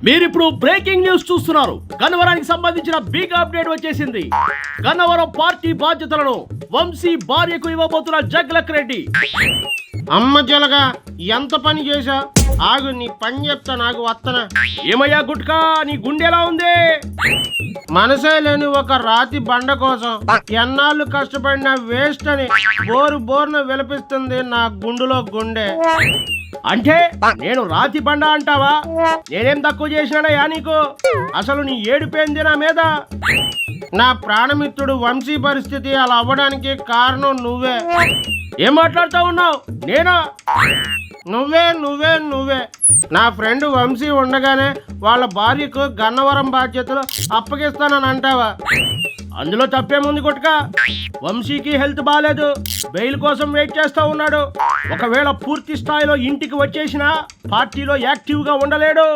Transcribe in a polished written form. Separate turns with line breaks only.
మీరిప్పుడు breaking news చూస్తున్నారు. గన్నవరానికి సంబంధించిన బిగ్ అప్డేట్ వచ్చేసింది. గన్నవరం పార్టీ బాధ్యతలను వంశీ భార్యకు ఇవ్వబోతున్న జగ్లక్ రెడ్డి.
అమ్మ జలగా ఎంత పని చేశా, ఆగు నీ పని చెప్తా, నాకు వత్తన.
ఏమయ్యా గుట్కా, నీ గుండె ఎలా ఉంది?
మనసే లేని ఒక రాతి బండ కోసం ఎన్నాళ్ళు కష్టపడిన వేస్ట్ అని బోరున విలపిస్తుంది నా గుండులో గుండె.
అంటే నేను రాతి బండ అంటావా? నేనేం తక్కువ చేసినాడయ్యా నీకు? అసలు నీ ఏడుపోయింది నా మీద.
నా ప్రాణమిత్రుడు వంశీ పరిస్థితి అలా అవ్వడానికి కారణం నువ్వే.
ఏం మాట్లాడుతూ ఉన్నావు? నేనా?
నువ్వే నా ఫ్రెండ్ వంశీ ఉండగానే వాళ్ళ భార్యకు గన్నవరం బాధ్యతలు అప్పగిస్తానని అంటావా?
అందులో తప్పేముంది గుట్కా? వంశీకి హెల్త్ బాగాలేదు, బెయిల్ కోసం వెయిట్ చేస్తూ ఉన్నాడు. ఒకవేళ పూర్తి స్థాయిలో ఇంటికి వచ్చేసినా పార్టీలో యాక్టివ్గా ఉండలేడు.